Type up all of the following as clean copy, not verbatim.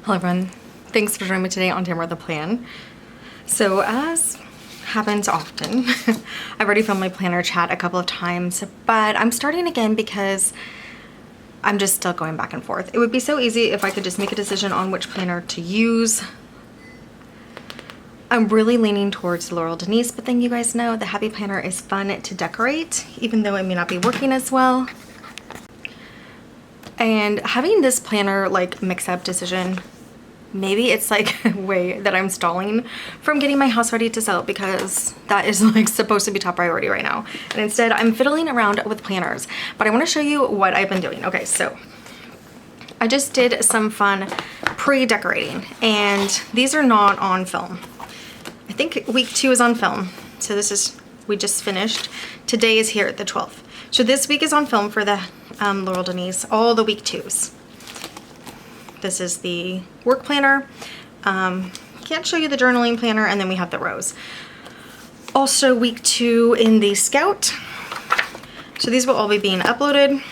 Hello everyone, thanks for joining me today on Tamara the Plan. So as happens often, I've already filmed my planner chat a couple of times, but I'm starting again because I'm just still going back and forth. It would be so easy if I could just make a decision on which planner to use. I'm really leaning towards Laurel Denise, but then you guys know the Happy Planner is fun to decorate, even though it may not be working as well. And having this planner like mix up decision, maybe it's like a way that I'm stalling from getting my house ready to sell, because that is like supposed to be top priority right now. And instead I'm fiddling around with planners, but I want to show you what I've been doing. Okay, so I just did some fun pre-decorating, and these are not on film. I think week 2 is on film. So this is, we just finished. Today is here, the 12th. So this week is on film for the Laurel Denise, all the week 2s. This is the work planner. Can't show you the journaling planner, and then we have the rose. Also week 2 in the Scout. So these will all be being uploaded.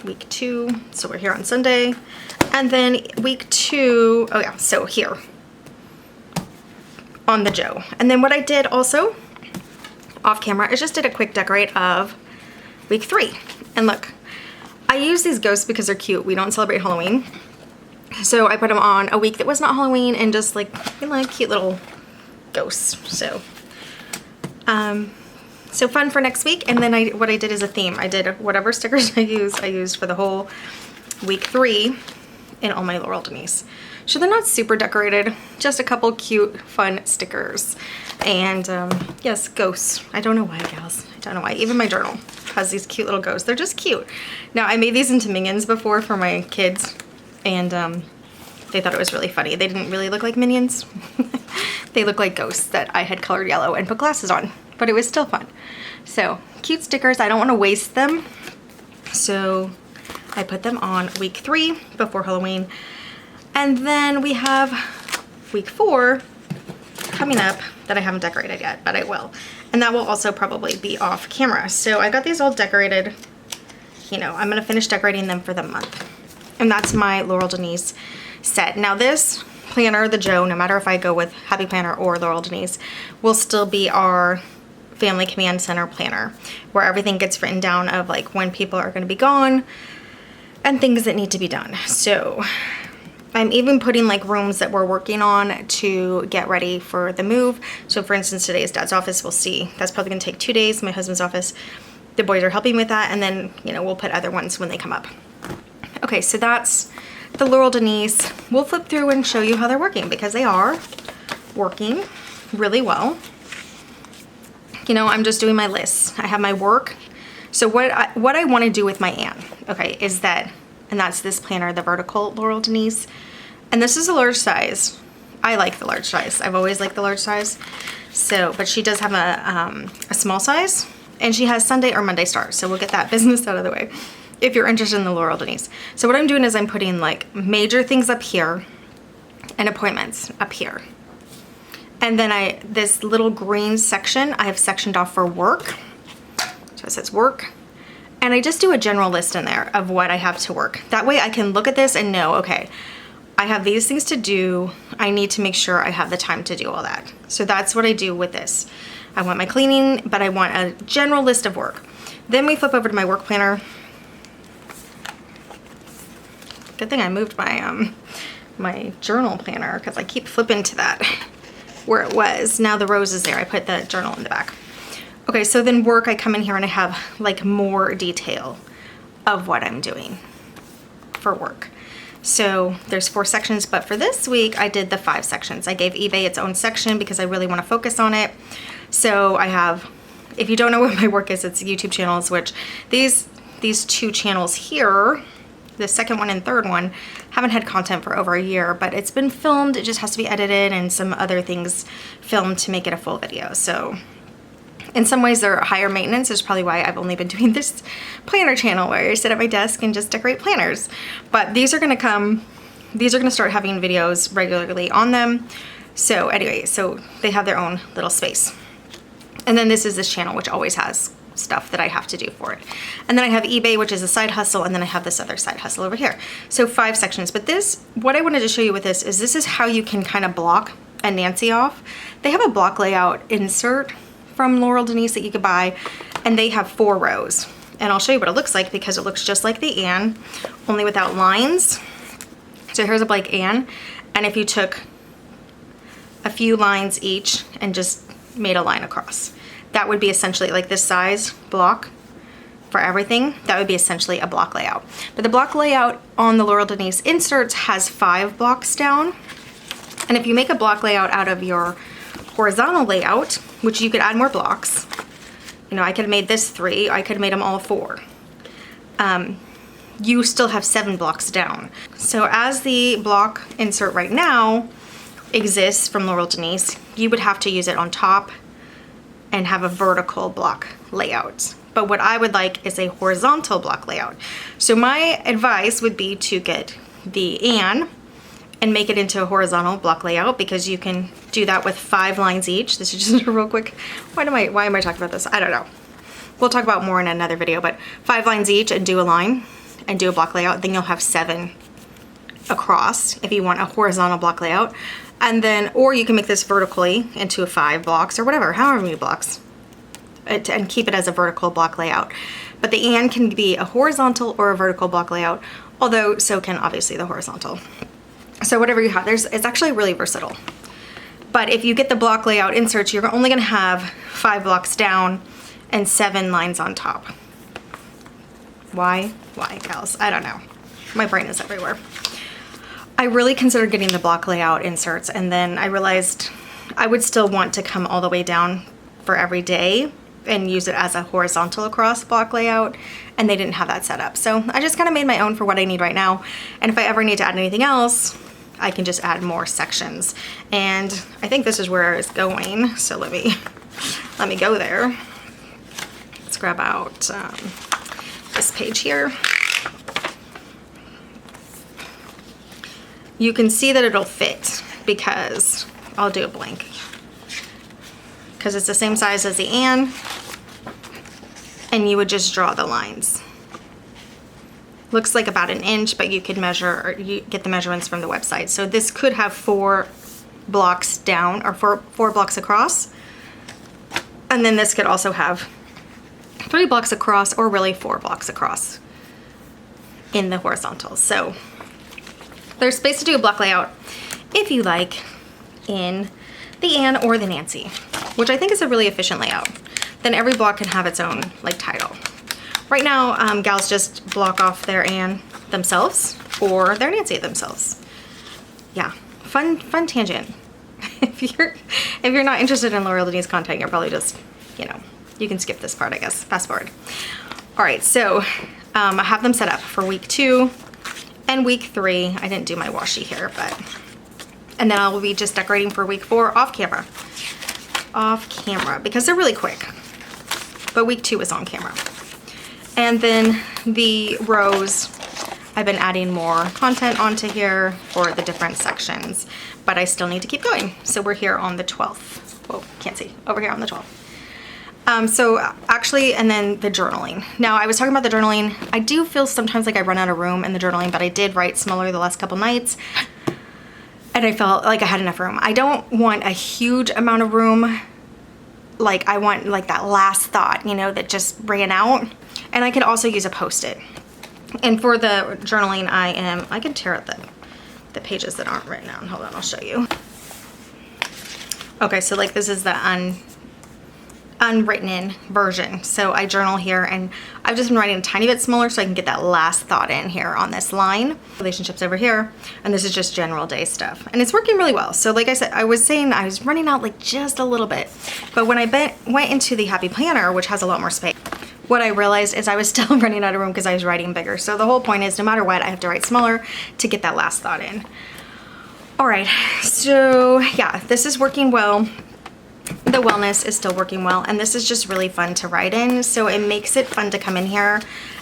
Week 2, so we're here on Sunday. And then week 2, oh yeah, so here on the Joe. And then what I did also off camera is just did a quick decorate of week 3. And look, I use these ghosts because they're cute. We don't celebrate Halloween, so I put them on a week that was not Halloween, and just like, you know, cute little ghosts. So so fun for next week. And then what I did is a theme. I did whatever stickers I used for the whole week 3 in all my Laurel Denise. So they're not super decorated, just a couple cute fun stickers. And yes, ghosts. I don't know why, gals. I don't know why. Even my journal has these cute little ghosts. They're just cute. Now, I made these into minions before for my kids, and they thought it was really funny. They didn't really look like minions. They look like ghosts that I had colored yellow and put glasses on, but it was still fun. So cute stickers. I don't want to waste them, so I put them on week 3 before Halloween. And then we have week 4 coming up that I haven't decorated yet, but I will. And that will also probably be off camera. So I got these all decorated. You know, I'm gonna finish decorating them for the month. And that's my Laurel Denise set. Now this planner, the Joe, no matter if I go with Happy Planner or Laurel Denise, will still be our Family Command Center planner, where everything gets written down of like when people are gonna be gone and things that need to be done. So I'm even putting like rooms that we're working on to get ready for the move. So for instance, today is Dad's office. We'll see. That's probably gonna take 2 days. My husband's office. The boys are helping with that, and then, you know, we'll put other ones when they come up. Okay, so that's the Laurel Denise. We'll flip through and show you how they're working, because they are working really well. You know, I'm just doing my lists. I have my work. So what I want to do with my Anne, okay, is that, and that's this planner, the vertical Laurel Denise. And this is a large size. I like the large size. I've always liked the large size. So, but she does have a small size, and she has Sunday or Monday stars. So we'll get that business out of the way if you're interested in the Laurel Denise. So what I'm doing is I'm putting like major things up here and appointments up here. And then this little green section, I have sectioned off for work. So it says work. And I just do a general list in there of what I have to work. That way I can look at this and know, okay, I have these things to do. I need to make sure I have the time to do all that. So that's what I do with this. I want my cleaning, but I want a general list of work. Then we flip over to my work planner. Good thing I moved my my journal planner, because I keep flipping to that where it was. Now the rose is there. I put the journal in the back. Okay, so then work, I come in here and I have like more detail of what I'm doing for work. So there's 4 sections, but for this week I did the 5 sections. I gave eBay its own section because I really want to focus on it. So I have, if you don't know what my work is, it's YouTube channels, which these 2 channels here, the second one and third one, haven't had content for over a year, but it's been filmed. It just has to be edited and some other things filmed to make it a full video. So in some ways they're higher maintenance. Is probably why I've only been doing this planner channel where I sit at my desk and just decorate planners. But these are gonna start having videos regularly on them. So anyway, so they have their own little space. And then this is this channel, which always has stuff that I have to do for it. And then I have eBay, which is a side hustle, and then I have this other side hustle over here. So 5 sections. But this, what I wanted to show you with this is how you can kind of block a Nancy off. They have a block layout insert from Laurel Denise that you could buy, and they have 4 rows. And I'll show you what it looks like because it looks just like the Anne, only without lines. So here's a blank Anne, and if you took a few lines each and just made a line across, that would be essentially like this size block for everything. That would be essentially a block layout. But the block layout on the Laurel Denise inserts has 5 blocks down. And if you make a block layout out of your horizontal layout, which you could add more blocks, you know, I could have made this 3, I could have made them all 4. You still have 7 blocks down. So as the block insert right now exists from Laurel Denise, you would have to use it on top and have a vertical block layout. But what I would like is a horizontal block layout. So my advice would be to get the Anne and make it into a horizontal block layout, because you can do that with 5 lines each. This is just a real quick, why am I talking about this? I don't know. We'll talk about more in another video, but 5 lines each and do a line and do a block layout. Then you'll have 7 across if you want a horizontal block layout. And then, or you can make this vertically into a 5 blocks or whatever, however many blocks, and keep it as a vertical block layout. But the Anne can be a horizontal or a vertical block layout, although so can obviously the horizontal. So whatever you have, it's actually really versatile. But if you get the block layout inserts, you're only gonna have 5 blocks down and 7 lines on top. Why, gals? I don't know. My brain is everywhere. I really considered getting the block layout inserts, and then I realized I would still want to come all the way down for every day and use it as a horizontal across block layout, and they didn't have that set up. So I just kind of made my own for what I need right now, and if I ever need to add anything else, I can just add more sections. And I think this is where it's going, so let me go there. Let's grab out this page here. You can see that it'll fit because I'll do a blank, because it's the same size as the Anne, and you would just draw the lines. Looks like about 1 inch, but you could measure, or you get the measurements from the website. So this could have 4 blocks down, or 4 blocks across, and then this could also have 3 blocks across, or really 4 blocks across in the horizontal. So there's space to do a block layout if you like in the Anne or the Nancy, which I think is a really efficient layout. Then every block can have its own like title. Right now, gals just block off their Anne themselves or their Nancy themselves. Yeah, fun tangent. If you're not interested in Laurel Denise content, you're probably just, you know, you can skip this part, I guess. Fast forward. All right, so I have them set up for week 2 and week 3. I didn't do my washi here, but, and then I'll be just decorating for week 4 off camera because they're really quick. But week 2 is on camera. And then the rows, I've been adding more content onto here for the different sections, but I still need to keep going. So we're here on the 12th. Whoa, can't see. Over here on the 12th. So actually, and then the journaling. Now I was talking about the journaling. I do feel sometimes like I run out of room in the journaling, but I did write smaller the last couple nights, and I felt like I had enough room. I don't want a huge amount of room. Like I want like that last thought, you know, that just ran out. And I could also use a Post-it. And for the journaling, I can tear out the pages that aren't written down. Hold on, I'll show you. Okay, so like this is the unwritten in version. So I journal here, and I've just been writing a tiny bit smaller so I can get that last thought in here on this line. Relationships over here, and this is just general day stuff. And it's working really well. So like I said, I was saying I was running out like just a little bit. But when I went into the Happy Planner, which has a lot more space, what I realized is I was still running out of room because I was writing bigger. So the whole point is no matter what, I have to write smaller to get that last thought in. All right, so yeah, this is working well. The wellness is still working well, and this is just really fun to write in, so it makes it fun to come in here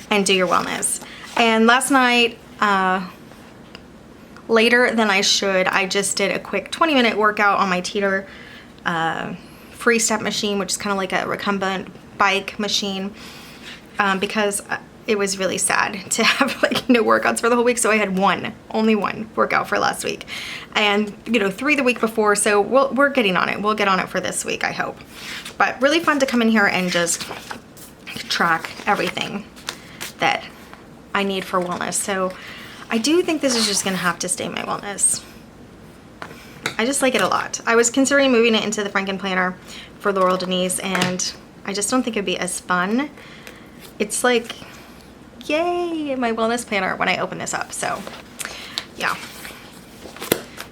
and do your wellness. And last night, later than I should, I just did a quick 20-minute workout on my Teeter free step machine, which is kind of like a recumbent bike machine because it was really sad to have like no workouts for the whole week. So I had only one workout for last week, and 3 the week before. So we're getting on it. We'll get on it for this week, I hope. But really fun to come in here and just track everything that I need for wellness. So I do think this is just gonna have to stay my wellness. I just like it a lot. I was considering moving it into the Franken planner for Laurel Denise, and I just don't think it'd be as fun. It's like, yay, my wellness planner when I open this up. So yeah,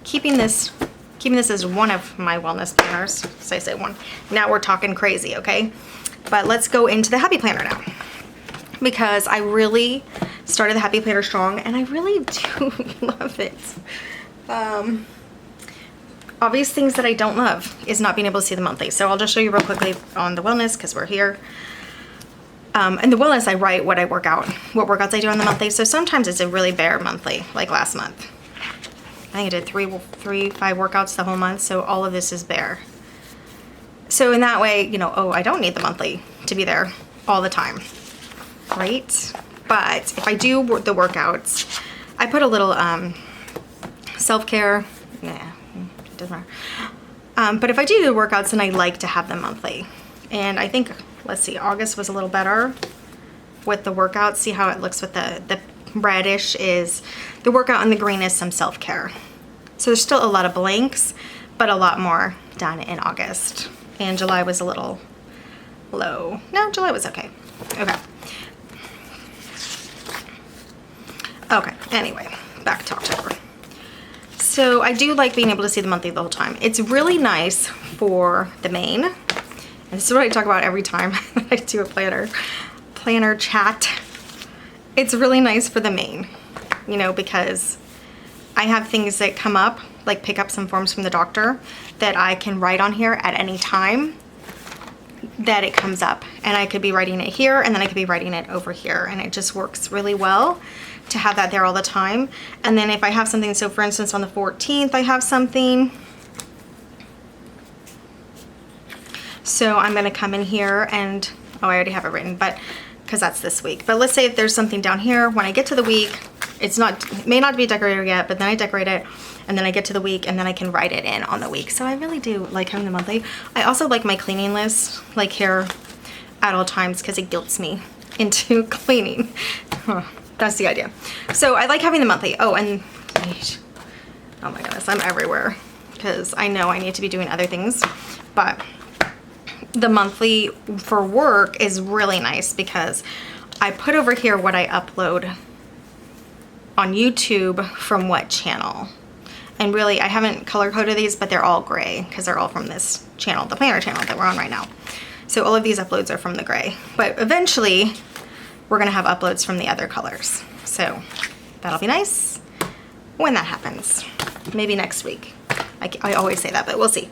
keeping this as one of my wellness planners. So I say one. Now we're talking crazy, okay? But let's go into the Happy Planner now, because I really started the Happy Planner strong, and I really do love it. Obvious things that I don't love is not being able to see the monthly. So I'll just show you real quickly on the wellness, because we're here. And the wellness, I write what workouts I do on the monthly. So sometimes it's a really bare monthly, like last month. I think I did 5 workouts the whole month. So all of this is bare. So in that way, I don't need the monthly to be there all the time, right? But if I do the workouts, I put a little self-care. Nah, it doesn't matter. But if I do the workouts, then I like to have them monthly. And I think, let's see, August was a little better with the workouts. See how it looks with the reddish is the workout, and the green is some self-care. So there's still a lot of blanks, but a lot more done in August. And July was a little low. No, July was okay. Okay, anyway, back to October. So I do like being able to see the monthly the whole time. It's really nice for the main. And this is what I talk about every time I do a planner chat. It's really nice for the main, because I have things that come up, like pick up some forms from the doctor that I can write on here at any time that it comes up. And I could be writing it here, and then I could be writing it over here. And it just works really well to have that there all the time. And then if I have something, so for instance on the 14th I have something. So I'm gonna come in here and, I already have it written, but because that's this week. But let's say if there's something down here, when I get to the week, it may not be decorated yet, but then I decorate it, and then I get to the week, and then I can write it in on the week. So I really do like having the monthly. I also like my cleaning list, like here at all times, because it guilts me into cleaning. That's the idea. So I like having the monthly. Oh, and oh my goodness, I'm everywhere because I know I need to be doing other things, but the monthly for work is really nice because I put over here what I upload on YouTube from what channel. And really, I haven't color coded these, but they're all gray because they're all from this channel, the planner channel that we're on right now. So all of these uploads are from the gray, but eventually we're gonna have uploads from the other colors. So that'll be nice when that happens. Maybe next week. I always say that, but we'll see.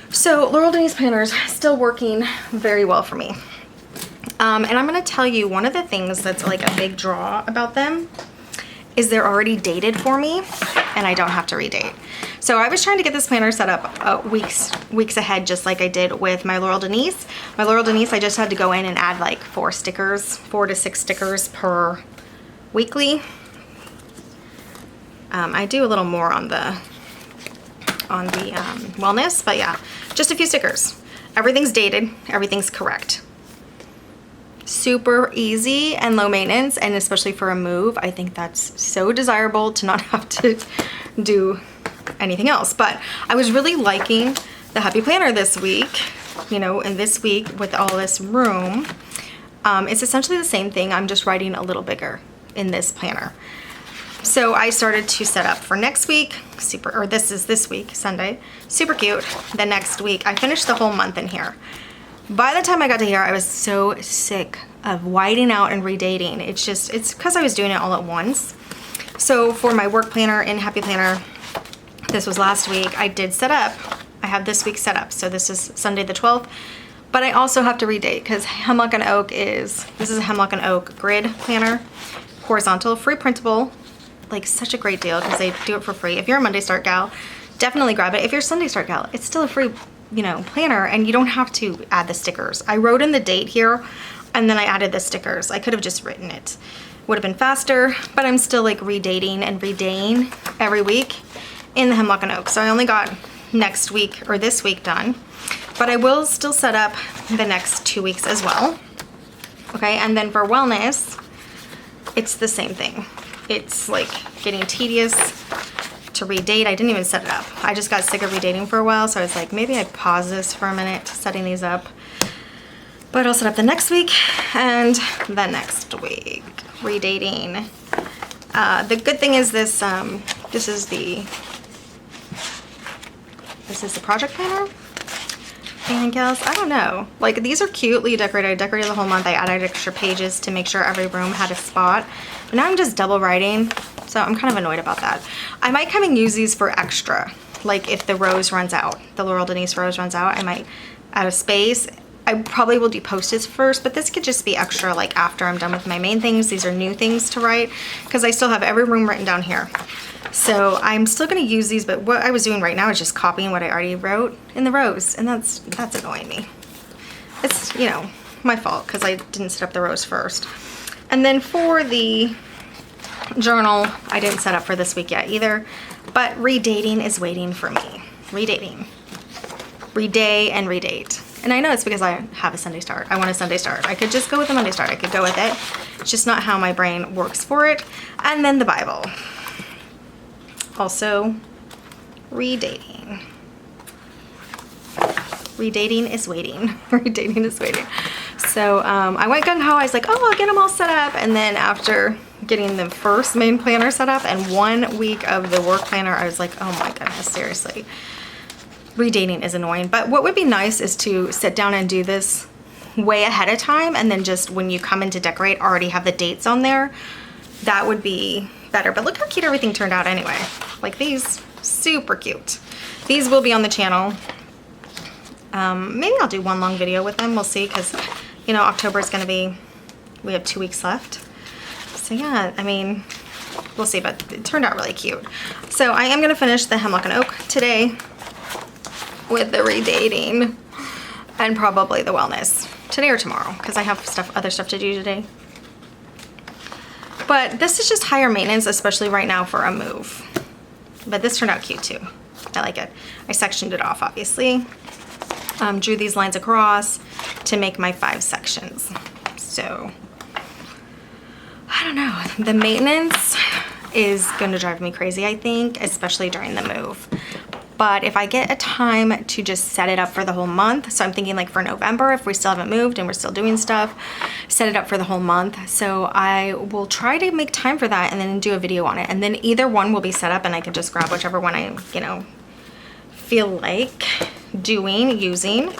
So Laurel Denise planners still working very well for me. And I'm gonna tell you one of the things that's like a big draw about them is they're already dated for me and I don't have to redate. So I was trying to get this planner set up weeks ahead, just like I did with my Laurel Denise. My Laurel Denise, I just had to go in and add like 4 to 6 stickers per weekly. I do a little more on the wellness, but yeah, just a few stickers. Everything's dated, everything's correct. Super easy and low maintenance, and especially for a move, I think that's so desirable to not have to do anything else. But I was really liking the Happy Planner this week, and this week with all this room, it's essentially the same thing. I'm just writing a little bigger in this planner. So I started to set up for next week, this is this week, Sunday, super cute. The next week, I finished the whole month in here. By the time I got to here, I was so sick of whiting out and redating. It's because I was doing it all at once. So for my work planner in Happy Planner, this was last week, I did set up. I have this week set up. So this is Sunday the 12th, but I also have to redate because Hemlock and Oak this is a Hemlock and Oak grid planner, horizontal, free printable, like such a great deal because they do it for free. If you're a Monday Start gal, definitely grab it. If you're a Sunday Start gal, it's still a free planner, and you don't have to add the stickers. I wrote in the date here and then I added the stickers. I could have just written it. Would have been faster, but I'm still like redating and redaying every week in the Hemlock and Oak. So I only got next week or this week done, but I will still set up the next 2 weeks as well. Okay, and then for wellness, it's the same thing. It's like getting tedious to redate. I didn't even set it up. I just got sick of redating for a while, so I was like, maybe I pause this for a minute, setting these up. But I'll set up the next week and the next week. Redating. The good thing is this is the project planner. And gals, I don't know. Like, these are cutely decorated. I decorated the whole month. I added extra pages to make sure every room had a spot. But now I'm just double writing, so I'm kind of annoyed about that. I might come and use these for extra. Like if the rose runs out, the Laurel Denise rose runs out, I might add a space. I probably will do Post-its first, but this could just be extra like after I'm done with my main things. These are new things to write because I still have every room written down here. So I'm still gonna use these, but what I was doing right now is just copying what I already wrote in the rose, and that's annoying me. It's, my fault because I didn't set up the rose first. And then for the journal, I didn't set up for this week yet either, but redating is waiting for me. Redating. Reday and redate. And I know it's because I have a Sunday start. I want a Sunday start. I could just go with a Monday start. I could go with it. It's just not how my brain works for it. And then the Bible. Also, redating. Redating is waiting. Redating is waiting. So I went gung-ho. I was like, oh, I'll get them all set up. And then after getting the first main planner set up and 1 week of the work planner, I was like, oh my goodness, seriously. Redating is annoying. But what would be nice is to sit down and do this way ahead of time, and then just when you come in to decorate, already have the dates on there. That would be better. But look how cute everything turned out anyway. Like these, super cute. These will be on the channel. Maybe I'll do one long video with them. We'll see, because October is going to be, we have 2 weeks left. So yeah, I mean, we'll see, but it turned out really cute. So I am going to finish the Hemlock and Oak today with the redating and probably the wellness today or tomorrow, because I have other stuff to do today. But this is just higher maintenance, especially right now for a move. But this turned out cute too. I like it. I sectioned it off, obviously. Drew these lines across to make my 5 sections. So, I don't know. The maintenance is going to drive me crazy, I think, especially during the move. But if I get a time to just set it up for the whole month, so I'm thinking like for November, if we still haven't moved and we're still doing stuff, set it up for the whole month. So I will try to make time for that and then do a video on it. And then either one will be set up and I can just grab whichever one I, feel like using.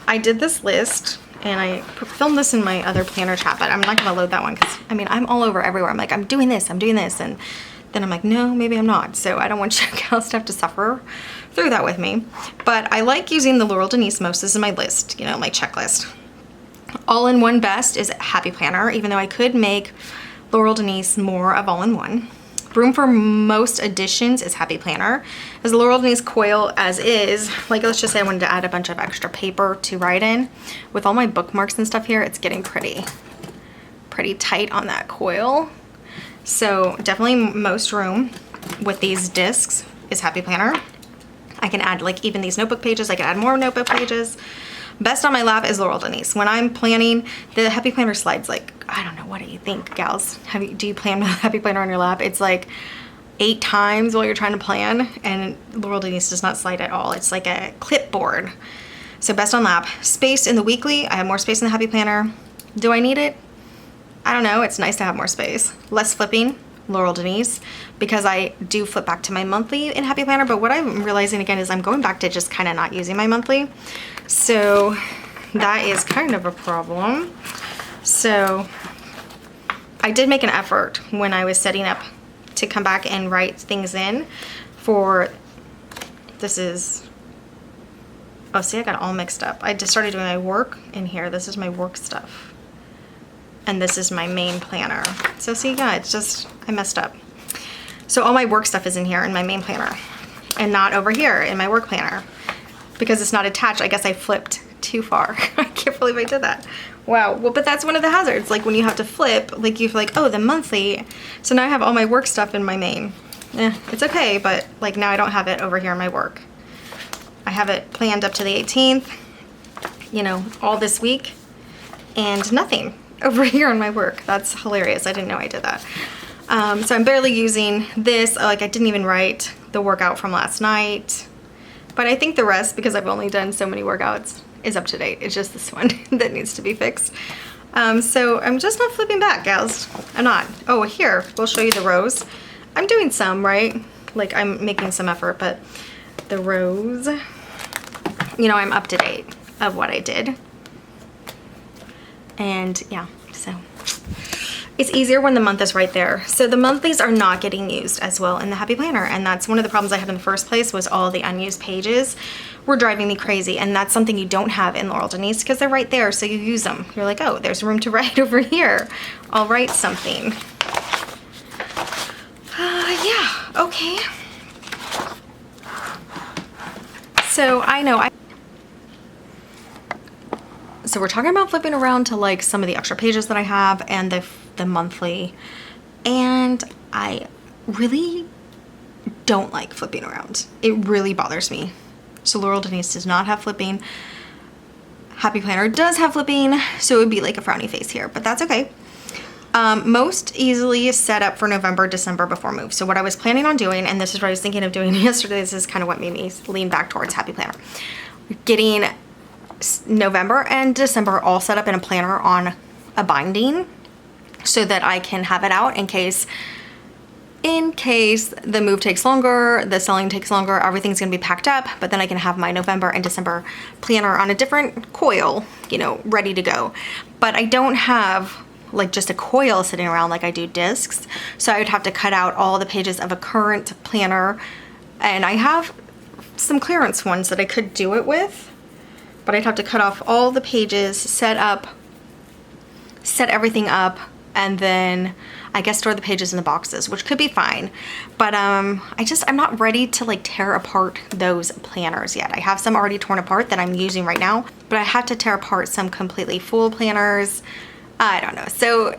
I did this list and I filmed this in my other planner chat, but I'm not gonna load that one because I'm all over everywhere. I'm like, I'm doing this. And then I'm like, no, maybe I'm not. So I don't want you guys to have to suffer through that with me. But I like using the Laurel Denise most. This is my list, my checklist. All-in-one best is Happy Planner, even though I could make Laurel Denise more of all-in-one. Room for most additions is Happy Planner. As the Laurel Denise coil as is, like let's just say I wanted to add a bunch of extra paper to write in. With all my bookmarks and stuff here, it's getting pretty tight on that coil. So definitely most room with these discs is Happy Planner. I can add like even these notebook pages. I can add more notebook pages. Best on my lap is Laurel Denise. When I'm planning, the Happy Planner slides like, I don't know, what do you think, gals? Do you plan with Happy Planner on your lap? It's like 8 times while you're trying to plan, and Laurel Denise does not slide at all. It's like a clipboard. So best on lap. Space in the weekly, I have more space in the Happy Planner. Do I need it? I don't know, it's nice to have more space. Less flipping, Laurel Denise, because I do flip back to my monthly in Happy Planner, but what I'm realizing again is I'm going back to just kind of not using my monthly. So that is kind of a problem. So I did make an effort when I was setting up to come back and write things in for, this is, oh see, I got all mixed up. I just started doing my work in here. This is my work stuff. And this is my main planner. So see, yeah, it's just, I messed up. So all my work stuff is in here in my main planner and not over here in my work planner. because it's not attached, I guess I flipped too far. I can't believe I did that. Wow. Well, but that's one of the hazards. Like when you have to flip, like you feel like, oh, the monthly. So now I have all my work stuff in my main. It's okay, but like now I don't have it over here in my work. I have it planned up to the 18th, you know, all this week, and nothing over here in my work. That's hilarious. I didn't know I did that. So I'm barely using this. Like I didn't even write the workout from last night, but I think the rest, because I've only done so many workouts, is up to date. It's just this one that needs to be fixed. So I'm just not flipping back, gals. I'm not. Oh, here, we'll show you the rows. I'm doing some, right? Like I'm making some effort, but the rows, you know, I'm up to date of what I did. And yeah, so it's easier when the month is right there. So the monthlies are not getting used as well in the Happy Planner. And that's one of the problems I had in the first place, was all the unused pages were driving me crazy. And that's something you don't have in Laurel Denise because they're right there. So you use them. You're like, oh, there's room to write over here. I'll write something. Yeah, okay. So I know so we're talking about flipping around to like some of the extra pages that I have and the monthly, and I really don't like flipping around. It really bothers me. So Laurel Denise does not have flipping. Happy Planner does have flipping, so it would be like a frowny face here, but that's okay. Most easily set up for November, December before move. So what I was planning on doing, and this is what I was thinking of doing yesterday, this is kind of what made me lean back towards Happy Planner. Getting November and December all set up in a planner on a binding so that I can have it out in case the move takes longer, the selling takes longer, everything's gonna be packed up, but then I can have my November and December planner on a different coil, you know, ready to go. But I don't have like just a coil sitting around like I do discs. So I would have to cut out all the pages of a current planner, and I have some clearance ones that I could do it with, but I'd have to cut off all the pages, set everything up, and then I guess store the pages in the boxes, which could be fine. But I'm not ready to like tear apart those planners yet. I have some already torn apart that I'm using right now, but I had to tear apart some completely full planners. I don't know. So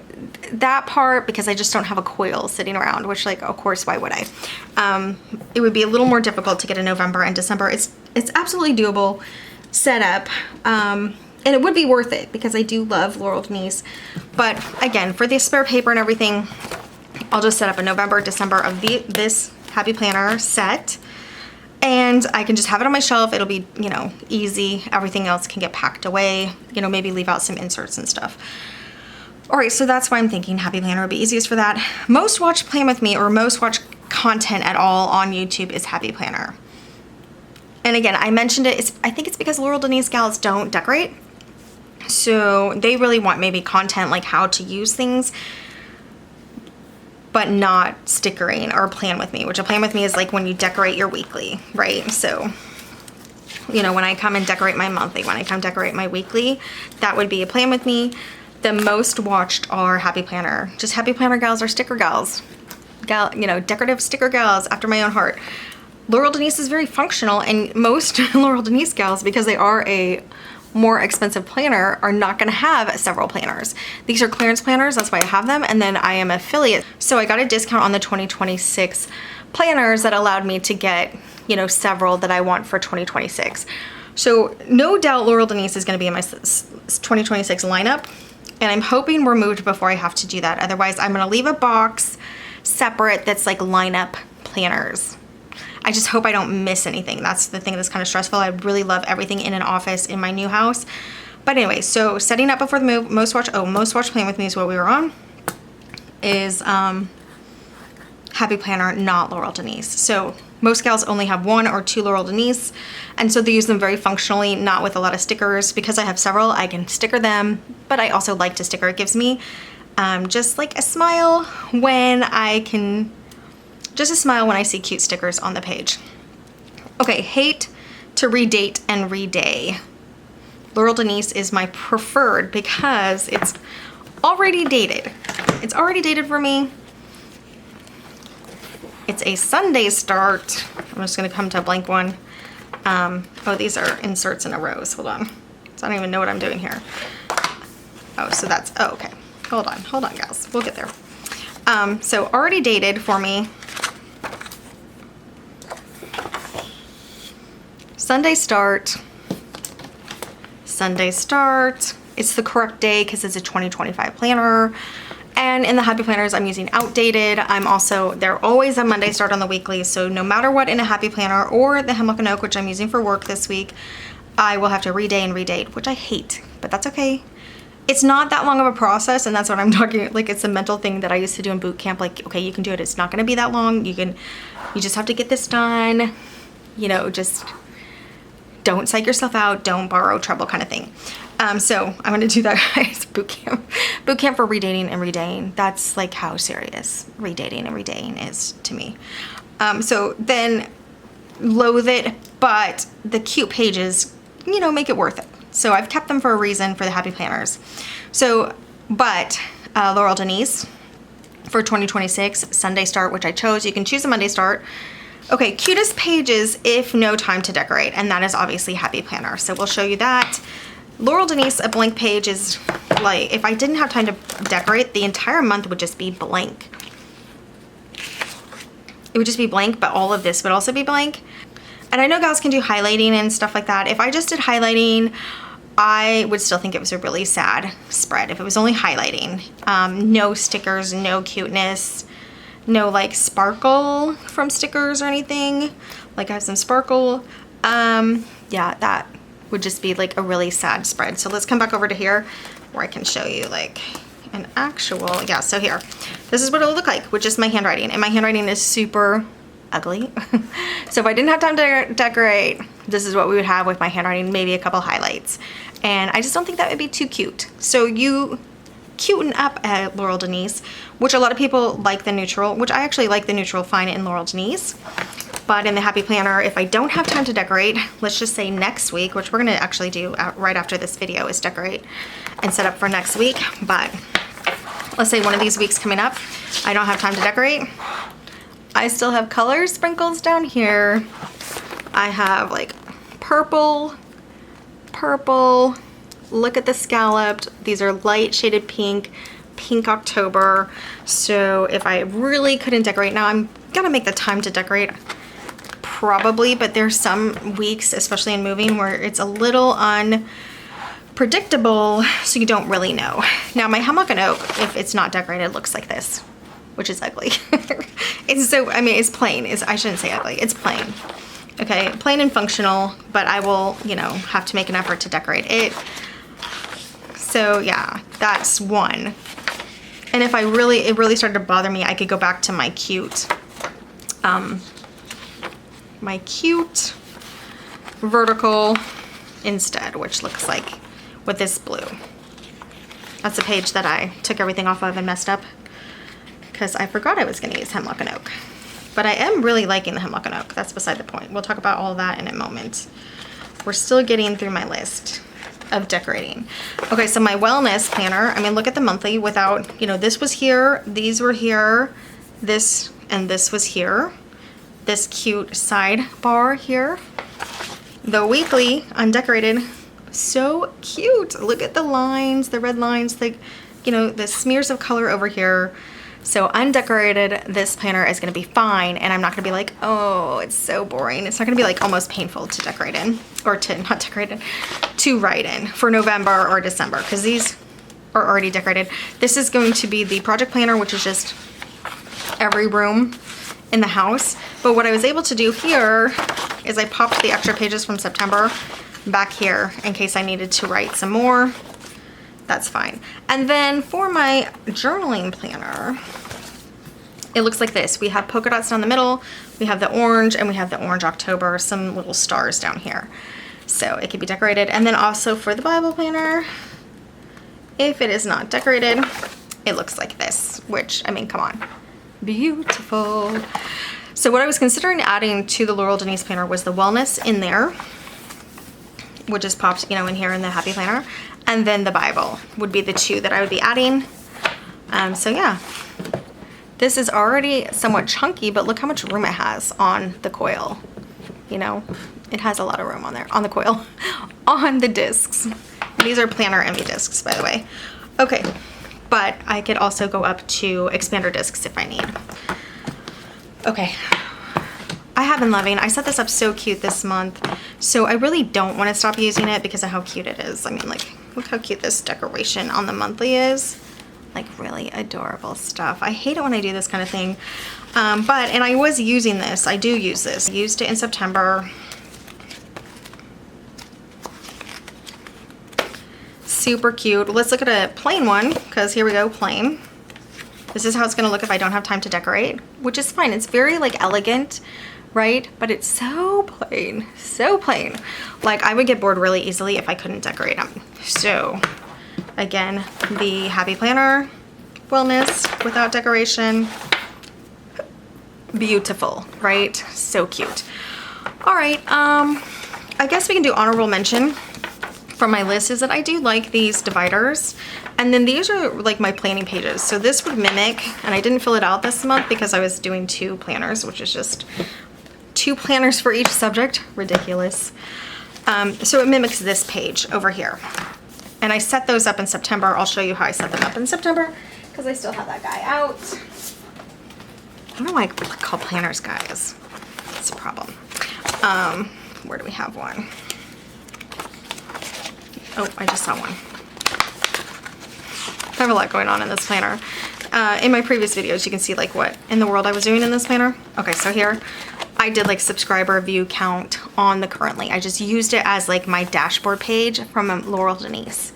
that part, because I just don't have a coil sitting around, which like, of course, why would I? It would be a little more difficult to get a November and December. It's absolutely doable setup. And it would be worth it because I do love Laurel Denise. But again, for the spare paper and everything, I'll just set up a November, December of this Happy Planner set. And I can just have it on my shelf. It'll be, you know, easy. Everything else can get packed away. You know, maybe leave out some inserts and stuff. All right, so that's why I'm thinking Happy Planner would be easiest for that. Most watched Plan With Me or most watched content at all on YouTube is Happy Planner. And again, I mentioned it, I think it's because Laurel Denise gals don't decorate. So they really want maybe content like how to use things, but not stickering or Plan With Me, which a Plan With Me is like when you decorate your weekly, right? So, you know, when I come and decorate my monthly, when I come decorate my weekly, that would be a Plan With Me. The most watched are Happy Planner. Just Happy Planner gals or sticker gals. You know, decorative sticker gals after my own heart. Laurel Denise is very functional, and most Laurel Denise gals, because they are a more expensive planner, are not gonna have several planners. These are clearance planners, that's why I have them, and then I am affiliate. So I got a discount on the 2026 planners that allowed me to get, you know, several that I want for 2026. So no doubt Laurel Denise is gonna be in my 2026 lineup, and I'm hoping we're moved before I have to do that. Otherwise, I'm gonna leave a box separate that's like lineup planners. I just hope I don't miss anything. That's the thing that's kind of stressful. I really love everything in an office in my new house. But anyway, so setting up before the move, most watch Plan With Me is what we were on, is Happy Planner, not Laurel Denise. So most gals only have 1 or 2 Laurel Denise, and so they use them very functionally, not with a lot of stickers. Because I have several, I can sticker them, but I also like to sticker. It gives me just like a smile when I can, just a smile when I see cute stickers on the page. Okay, hate to redate and reday. Laurel Denise is my preferred because it's already dated. It's already dated for me. It's a Sunday start. I'm just gonna come to a blank one. Oh, these are inserts in a rose. Hold on. So I don't even know what I'm doing here. Oh, so that's, oh, okay. Hold on, gals. We'll get there. So already dated for me. Sunday start. Sunday start. It's the correct day because it's a 2025 planner. And in the happy planners, I'm using outdated. They're always a Monday start on the weekly. So no matter what in a happy planner or the Hemlock and Oak, which I'm using for work this week, I will have to reday and redate, which I hate, but that's okay. It's not that long of a process, and that's what I'm talking, like it's a mental thing that I used to do in boot camp. Like, okay, you can do it. It's not gonna be that long. You just have to get this done. You know, just don't psych yourself out. Don't borrow trouble kind of thing. So I'm gonna do that, guys. Boot camp for redating and redating. That's like how serious redating and redating is to me. So then loathe it, but the cute pages, you know, make it worth it. So I've kept them for a reason for the happy planners. So, but Laurel Denise for 2026 Sunday start, which I chose. You can choose a Monday start. Okay, cutest pages if no time to decorate, and that is obviously happy planner. So we'll show you that. Laurel Denise, a blank page is like, if I didn't have time to decorate, the entire month would just be blank. It would just be blank, but all of this would also be blank. And I know gals can do highlighting and stuff like that. If I just did highlighting, I would still think it was a really sad spread if it was only highlighting. No stickers, no cuteness, no like sparkle from stickers or anything. Like I have some sparkle. Yeah, that would just be like a really sad spread. So let's come back over to here where I can show you like an actual, yeah, so here. This is what it will look like with just my handwriting. And my handwriting is super ugly. So if I didn't have time to decorate, this is what we would have with my handwriting, maybe a couple highlights. And I just don't think that would be too cute. So you cuten up at Laurel Denise, which a lot of people like the neutral, which I actually like the neutral fine in Laurel Denise. But in the happy planner, if I don't have time to decorate, let's just say next week, which we're gonna actually do right after this video is decorate and set up for next week. But let's say one of these weeks coming up, I don't have time to decorate. I still have color sprinkles down here. I have like purple, look at the scalloped. These are light shaded pink October. So if I really couldn't decorate, now I'm gonna make the time to decorate probably, but there's some weeks, especially in moving, where it's a little unpredictable, so you don't really know. Now my Hemlock and Oak, if it's not decorated, looks like this, which is ugly. It's so, I mean, it's plain. I shouldn't say ugly, it's plain. Okay, plain and functional, but I will, you know, have to make an effort to decorate it. So yeah, that's one. And if it really started to bother me, I could go back to my cute vertical instead, which looks like with this blue. That's the page that I took everything off of and messed up because I forgot I was gonna use Hemlock and Oak. But I am really liking the Hemlock and Oak. That's beside the point. We'll talk about all of that in a moment. We're still getting through my list of decorating. Okay, so my wellness planner, I mean, look at the monthly without, you know, this was here, these were here, this and this was here. This cute sidebar here. The weekly undecorated, so cute. Look at the lines, the red lines, the, you know, the smears of color over here. So undecorated, this planner is gonna be fine, and I'm not gonna be like, oh, it's so boring. It's not gonna be like almost painful to decorate in, or to not decorate in, to write in for November or December, because these are already decorated. This is going to be the project planner, which is just every room in the house. But what I was able to do here is I popped the extra pages from September back here in case I needed to write some more. That's fine. And then for my journaling planner, it looks like this. We have polka dots down the middle, we have the orange, and we have the orange October, some little stars down here. So it could be decorated. And then also for the Bible planner, if it is not decorated, it looks like this, which, I mean, come on. Beautiful. So what I was considering adding to the Laurel Denise planner was the wellness in there, which is popped, you know, in here in the happy planner. And then the Bible would be the two that I would be adding. So yeah, this is already somewhat chunky, but look how much room it has on the coil. you know, it has a lot of room on there, on the coil, on the discs. These are planner envy discs, by the way. Okay, but I could also go up to expander discs if I need. Okay, I have been loving, I set this up so cute this month, so I really don't want to stop using it because of how cute it is. I mean, like, look how cute this decoration on the monthly is. Like, really adorable stuff. I hate it when I do this kind of thing. And I was using this. I do use this. I used it in September. Super cute. Let's look at a plain one, because here we go, plain. This is how it's gonna look if I don't have time to decorate, which is fine. It's very like elegant, right? But it's so plain, so plain. Like, I would get bored really easily if I couldn't decorate them. So again, the Happy Planner Wellness without decoration. Beautiful, right? So cute. All right, I guess we can do honorable mention from my list is that I do like these dividers. And then these are like my planning pages. So this would mimic, and I didn't fill it out this month because I was doing 2 planners, which is just 2 planners for each subject. Ridiculous. So it mimics this page over here. And I set those up in September. I'll show you how I set them up in September because I still have that guy out. I don't know why I call planners guys. That's a problem. Where do we have one? Oh, I just saw one. I have a lot going on in this planner. In my previous videos, you can see like what in the world I was doing in this planner. Okay, so here I did like subscriber view count on the Currently. I just used it as like my dashboard page from Laurel Denise,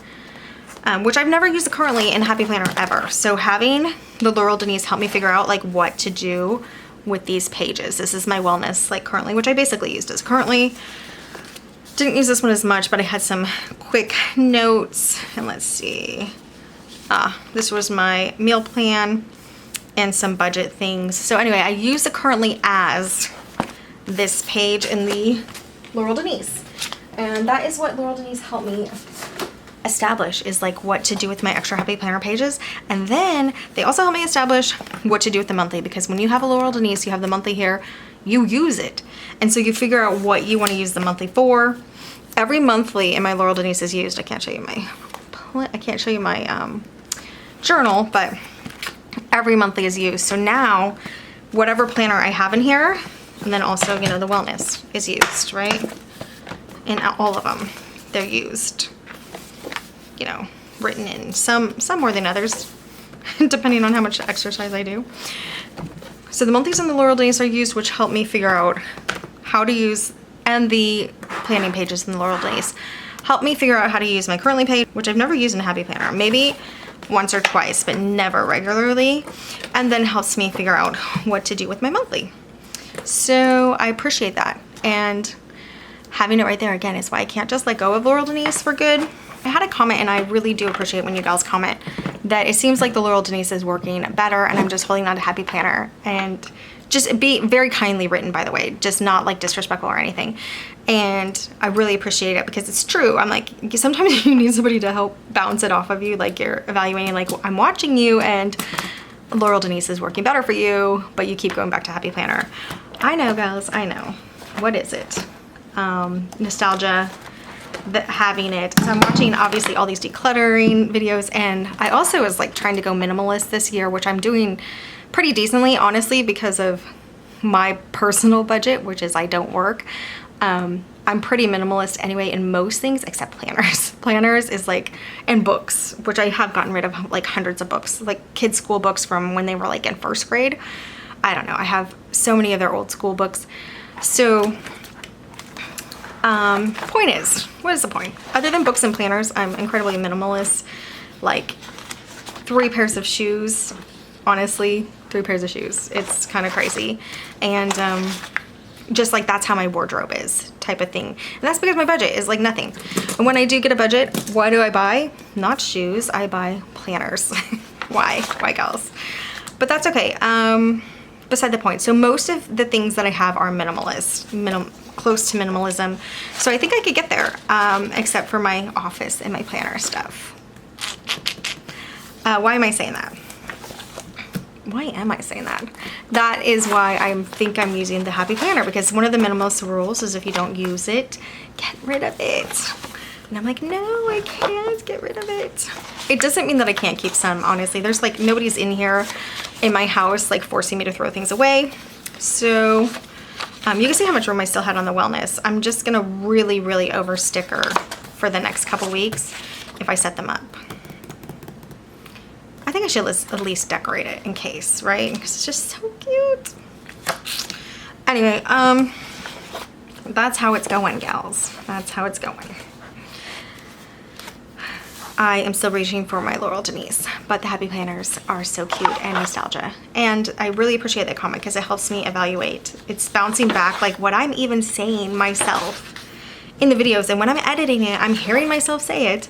which I've never used the Currently in Happy Planner ever. So having the Laurel Denise help me figure out like what to do with these pages. This is my wellness like Currently, which I basically used as Currently. Didn't use this one as much, but I had some quick notes, and let's see. This was my meal plan and some budget things. So anyway, I use the Currently as this page in the Laurel Denise. And that is what Laurel Denise helped me establish, is like what to do with my extra Happy Planner pages. And then they also help me establish what to do with the monthly, because when you have a Laurel Denise, you have the monthly here, you use it. And so you figure out what you want to use the monthly for. Every monthly in my Laurel Denise is used. I can't show you my journal, but every monthly is used. So now whatever planner I have in here, and then also, you know, the wellness is used, right? In all of them, they're used, you know, written in, some more than others, depending on how much exercise I do. So the monthlies in the Laurel Denise are used, which help me figure out how to use, and the planning pages in the Laurel Denise help me figure out how to use my Currently page, which I've never used in a Happy Planner. Maybe once or twice, but never regularly. And then helps me figure out what to do with my monthly. So I appreciate that. And having it right there again is why I can't just let go of Laurel Denise for good. I had a comment, and I really do appreciate when you guys comment, that it seems like the Laurel Denise is working better and I'm just holding on to Happy Planner. And just be very kindly written, by the way, just not like disrespectful or anything. And I really appreciate it because it's true. I'm like, sometimes you need somebody to help bounce it off of you. Like, you're evaluating, like, I'm watching you and Laurel Denise is working better for you, but you keep going back to Happy Planner. I know, guys, I know. What is it? Nostalgia. Having it. So I'm watching obviously all these decluttering videos, and I also was like trying to go minimalist this year, which I'm doing pretty decently, honestly, because of my personal budget, which is I don't work. I'm pretty minimalist anyway in most things except planners. Planners is like, and books, which I have gotten rid of like hundreds of books, like kids' school books from when they were like in 1st grade. I don't know. I have so many of their old school books. So point is, what is the point? Other than books and planners, I'm incredibly minimalist. Like 3 pairs of shoes, honestly, 3 pairs of shoes. It's kind of crazy. And just like that's how my wardrobe is, type of thing. And that's because my budget is like nothing. And when I do get a budget, what do I buy? Not shoes, I buy planners. Why, gals? But that's okay. Beside the point. So most of the things that I have are minimalist, close to minimalism. So I think I could get there, except for my office and my planner stuff. Why am I saying that? why am I saying that? That is why I think I'm using the Happy Planner, because one of the minimalist rules is if you don't use it, get rid of it. And I'm like, no, I can't get rid of it. It doesn't mean that I can't keep some, honestly. There's like, nobody's in here in my house like forcing me to throw things away. So you can see how much room I still had on the wellness. I'm just gonna really, really over sticker for the next couple weeks if I set them up. I think I should at least decorate it in case, right? Because it's just so cute. Anyway, that's how it's going, gals. That's how it's going. I am still reaching for my Laurel Denise, but the Happy Planners are so cute and nostalgia. And I really appreciate that comment because it helps me evaluate. It's bouncing back like what I'm even saying myself in the videos. And when I'm editing it, I'm hearing myself say it.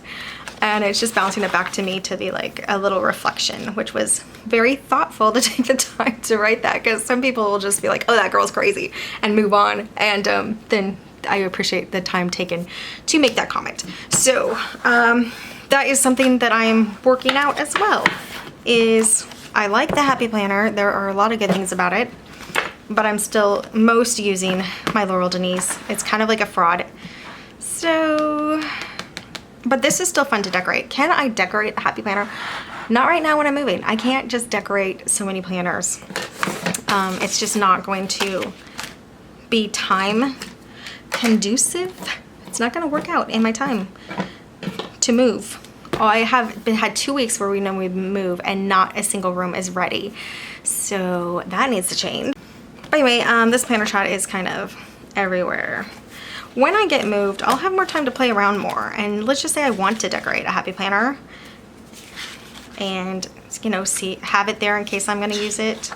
And it's just bouncing it back to me to be like a little reflection, which was very thoughtful to take the time to write that, because some people will just be like, oh, that girl's crazy, and move on. And then I appreciate the time taken to make that comment. So that is something that I'm working out as well, is I like the Happy Planner. There are a lot of good things about it, but I'm still most using my Laurel Denise. It's kind of like a fraud. So... but this is still fun to decorate. Can I decorate a Happy Planner? Not right now when I'm moving. I can't just decorate so many planners. It's just not going to be time conducive. It's not going to work out in my time to move. Oh, I have had 2 weeks where we know we move and not a single room is ready. So that needs to change. But anyway, this planner shot is kind of everywhere. When I get moved, I'll have more time to play around more. And let's just say I want to decorate a Happy Planner and, you know, have it there in case I'm going to use it.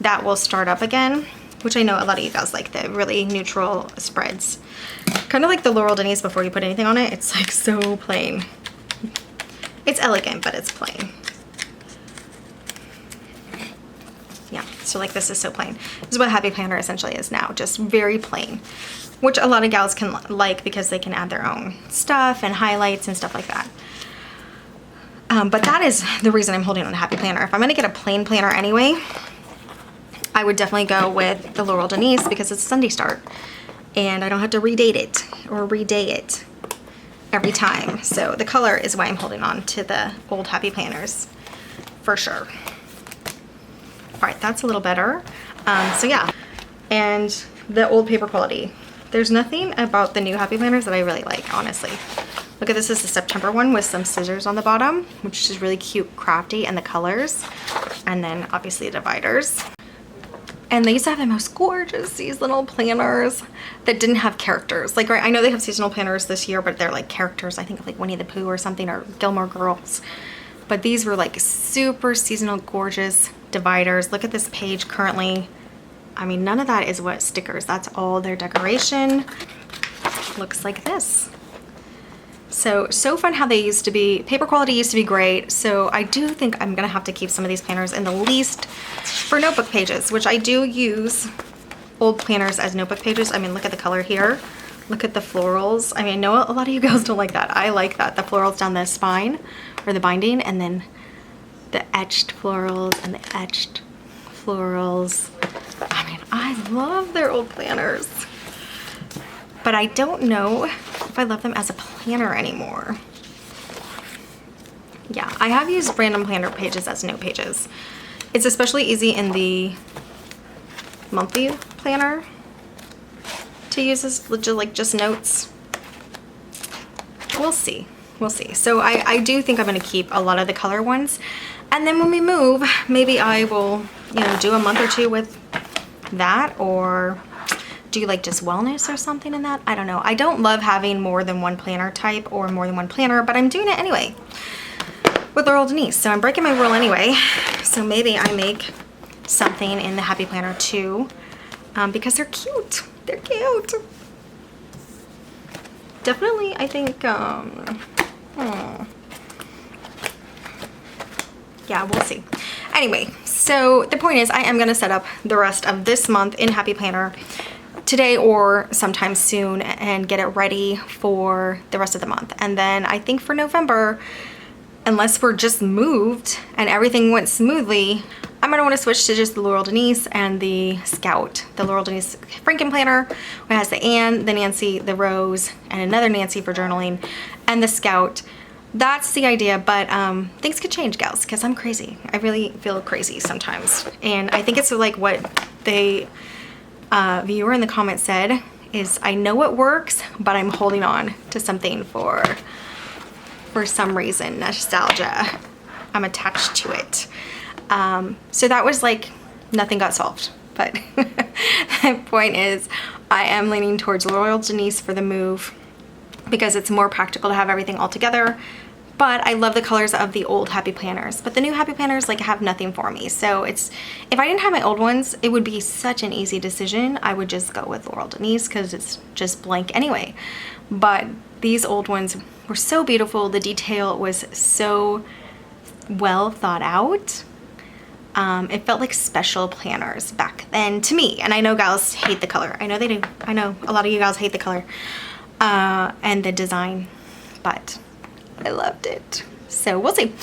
That will start up again, which I know a lot of you guys like the really neutral spreads. Kind of like the Laurel Denise before you put anything on it. It's like so plain. It's elegant, but it's plain. Yeah, so like this is so plain. This is what Happy Planner essentially is now, just very plain. Which a lot of gals can like because they can add their own stuff and highlights and stuff like that. But that is the reason I'm holding on to Happy Planner. If I'm going to get a plain planner anyway, I would definitely go with the Laurel Denise because it's Sunday start. And I don't have to redate it or reday it every time. So the color is why I'm holding on to the old Happy Planners for sure. All right, that's a little better. So yeah, and the old paper quality. There's nothing about the new Happy Planners that I really like, honestly. Look at this, is the September one with some scissors on the bottom, which is really cute, crafty, and the colors. And then obviously dividers. And they used to have the most gorgeous seasonal planners that didn't have characters. Like, right, I know they have seasonal planners this year, but they're like characters, I think of like Winnie the Pooh or something, or Gilmore Girls. But these were like super seasonal, gorgeous dividers. Look at this page currently. I mean, none of that is what stickers. That's all their decoration. Looks like this. So fun how they used to be. Paper quality used to be great. So I do think I'm gonna have to keep some of these planners in the least for notebook pages, which I do use old planners as notebook pages. I mean, look at the color here. Look at the florals. I mean, I know a lot of you guys don't like that. I like that. The florals down the spine or the binding, and then the etched florals and the etched florals. I mean, I love their old planners, but I don't know if I love them as a planner anymore. Yeah, I have used random planner pages as note pages. It's especially easy in the monthly planner to use as like just notes. We'll see. We'll see. So I do think I'm going to keep a lot of the color ones. And then when we move, maybe I will, you know, do a month or two with that, or do like just wellness or something in that. I don't know. I don't love having more than one planner type or more than one planner, but I'm doing it anyway with Laurel Denise. So I'm breaking my rule anyway. So maybe I make something in the Happy Planner too, because they're cute. They're cute. Definitely, I think, yeah, we'll see. Anyway, so the point is I am going to set up the rest of this month in Happy Planner today or sometime soon and get it ready for the rest of the month. And then I think for November, unless we're just moved and everything went smoothly, I'm gonna wanna switch to just the Laurel Denise and the Scout. The Laurel Denise Franken planner, which has the Anne, the Nancy, the Rose, and another Nancy for journaling, and the Scout. That's the idea, but things could change, gals, because I'm crazy. I really feel crazy sometimes. And I think it's like what the viewer in the comments said is, I know it works, but I'm holding on to something for some reason, nostalgia. I'm attached to it. So that was like, nothing got solved. But the point is, I am leaning towards Laurel Denise for the move because it's more practical to have everything all together. But I love the colors of the old Happy Planners. But the new Happy Planners like have nothing for me. So it's, if I didn't have my old ones, it would be such an easy decision. I would just go with Laurel Denise because it's just blank anyway. But these old ones were so beautiful. The detail was so well thought out. It felt like special planners back then to me. And I know gals hate the color. I know they do. I know a lot of you gals hate the color and the design, but I loved it. So we'll see.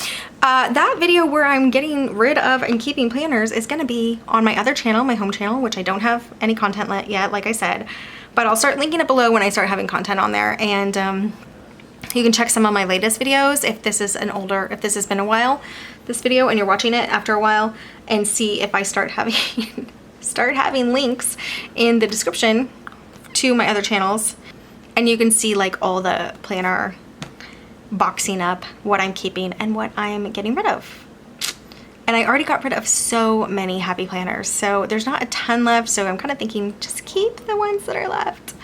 That video where I'm getting rid of and keeping planners is going to be on my other channel, my home channel, which I don't have any content yet, like I said, but I'll start linking it below when I start having content on there. And you can check some of my latest videos if this is if this has been a while, this video, and you're watching it after a while, and see if I start having links in the description to my other channels, and you can see like all the planner boxing up, what I'm keeping and what I'm getting rid of. And I already got rid of so many Happy Planners, so there's not a ton left, so I'm kind of thinking just keep the ones that are left.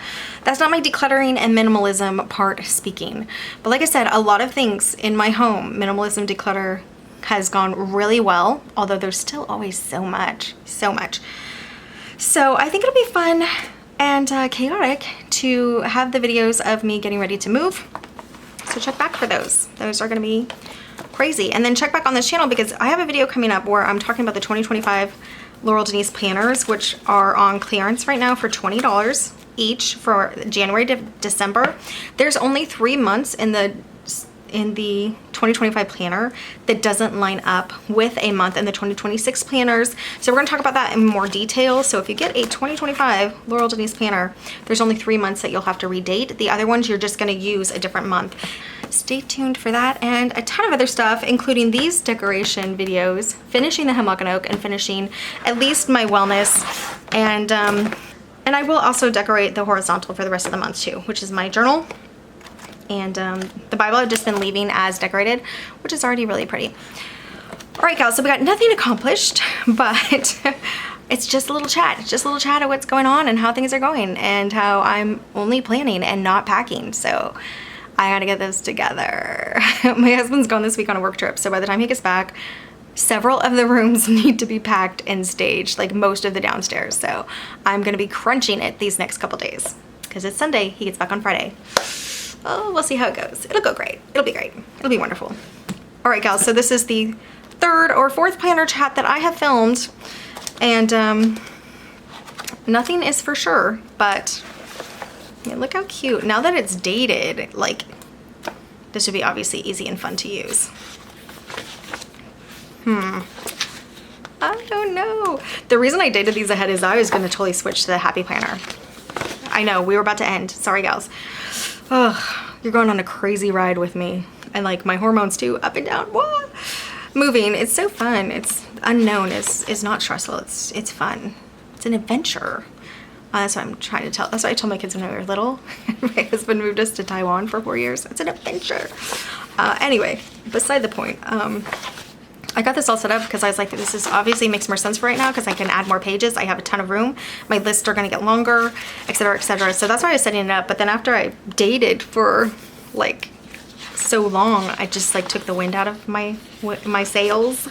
That's not my decluttering and minimalism part speaking, but like I said, a lot of things in my home, minimalism, declutter, has gone really well, although there's still always so much. So I think it'll be fun and chaotic to have the videos of me getting ready to move. So check back for those. Those are gonna be crazy. And then check back on this channel because I have a video coming up where I'm talking about the 2025 Laurel Denise planners, which are on clearance right now for $20 each for January to December. There's only 3 months in the 2025 planner that doesn't line up with a month in the 2026 planners. So we're going to talk about that in more detail. So if you get a 2025 Laurel Denise planner, there's only 3 months that you'll have to redate. The other ones, you're just going to use a different month. Stay tuned for that and a ton of other stuff, including these decoration videos, finishing the hemlock and oak, and finishing at least my wellness. And I will also decorate the horizontal for the rest of the month too, which is my journal. And the Bible I've just been leaving as decorated, which is already really pretty. All right, gals, so we got nothing accomplished, but it's just a little chat. It's just a little chat of what's going on and how things are going and how I'm only planning and not packing. So I gotta get this together. My husband's gone this week on a work trip, so by the time he gets back, several of the rooms need to be packed and staged, like most of the downstairs. So I'm gonna be crunching it these next couple days because it's Sunday. He gets back on Friday. Oh, we'll see how it goes. It'll go great. It'll be great. It'll be wonderful. All right, gals, so this is the 3rd or 4th planner chat that I have filmed, and nothing is for sure, but yeah, look how cute. Now that it's dated, like, this would be obviously easy and fun to use. I don't know. The reason I dated these ahead is I was going to totally switch to the Happy Planner. I know, we were about to end. Sorry, gals. Oh, you're going on a crazy ride with me. And like my hormones too, up and down. Whoa. Moving, it's so fun. It's unknown, it's not stressful, it's fun. It's an adventure. That's what I'm trying to tell. That's what I told my kids when we were little. My husband moved us to Taiwan for 4 years. It's an adventure. Anyway, beside the point. I got this all set up because I was like, this is obviously makes more sense for right now because I can add more pages. I have a ton of room. My lists are going to get longer, etc., etc. So that's why I was setting it up. But then after I dated for like so long, I just like took the wind out of my sails.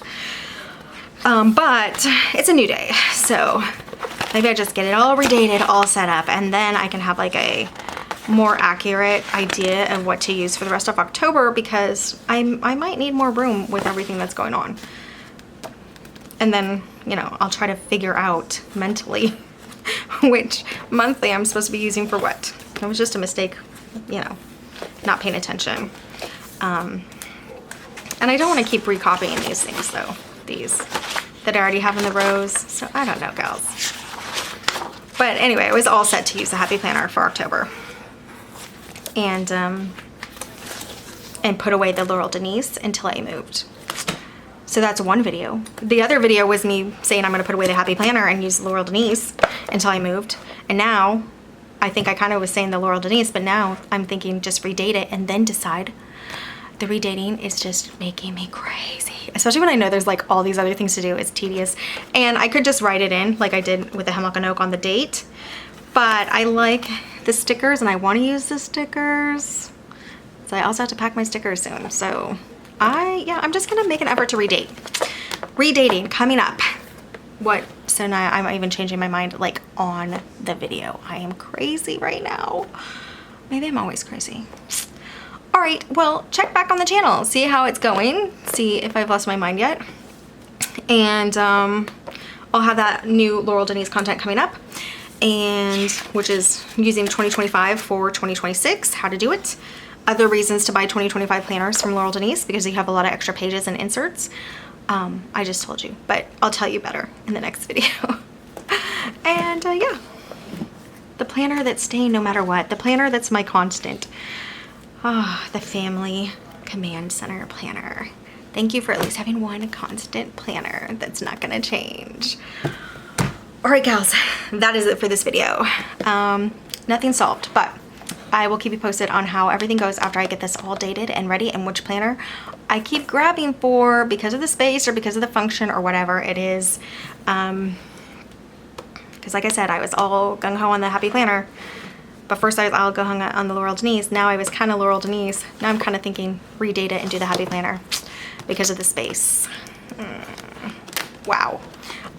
But it's a new day, so maybe I just get it all redated, all set up, and then I can have like a more accurate idea of what to use for the rest of October because I might need more room with everything that's going on. And then, you know, I'll try to figure out mentally which monthly I'm supposed to be using for what. It was just a mistake, you know, not paying attention. And I don't want to keep recopying these things though, these that I already have in the rows. So I don't know, gals. But anyway, I was all set to use the Happy Planner for October. And put away the Laurel Denise until I moved. So that's one video. The other video was me saying I'm gonna put away the Happy Planner and use the Laurel Denise until I moved. And now, I think I kind of was saying the Laurel Denise, but now I'm thinking just redate it and then decide. The redating is just making me crazy. Especially when I know there's like all these other things to do. It's tedious. And I could just write it in like I did with the Hemlock and Oak on the date. But I like the stickers and I want to use the stickers. So I also have to pack my stickers soon. So I'm just gonna make an effort to redate. Redating coming up. What? So now I'm even changing my mind like on the video. I am crazy right now. Maybe I'm always crazy. All right, well, check back on the channel, see how it's going, see if I've lost my mind yet. And I'll have that new Laurel Denise content coming up, and which is using 2025 for 2026, how to do it. Other reasons to buy 2025 planners from Laurel Denise, because you have a lot of extra pages and inserts. I just told you, but I'll tell you better in the next video. And yeah, the planner that's staying no matter what, the planner that's my constant. The Family Command Center planner. Thank you for at least having one constant planner that's not gonna change. All right, gals, that is it for this video. Nothing solved, but I will keep you posted on how everything goes after I get this all dated and ready, and which planner I keep grabbing for because of the space or because of the function or whatever it is. Because like I said, I was all gung-ho on the Happy Planner. But first I was all gung-ho on the Laurel Denise. Now I was kind of Laurel Denise. Now I'm kind of thinking redate it and do the Happy Planner because of the space. Wow.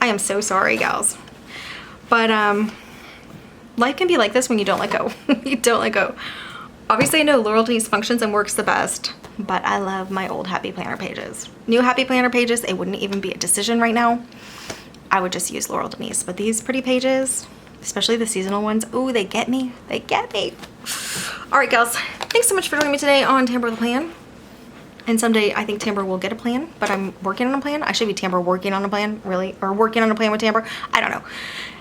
I am so sorry, gals. But life can be like this when you don't let go. You don't let go. Obviously I know Laurel Denise functions and works the best, but I love my old Happy Planner pages. New Happy Planner pages, it wouldn't even be a decision right now. I would just use Laurel Denise. But these pretty pages, especially the seasonal ones, ooh, they get me. They get me. All right, gals. Thanks so much for joining me today on Tamber with a Plan. And someday I think Tamber will get a plan, but I'm working on a plan. I should be Tamber working on a plan, really, or working on a plan with Tamber. I don't know.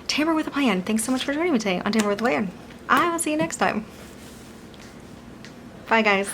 Tamber with a Plan. Thanks so much for joining me today on Tamber with a Plan. I will see you next time. Bye, guys.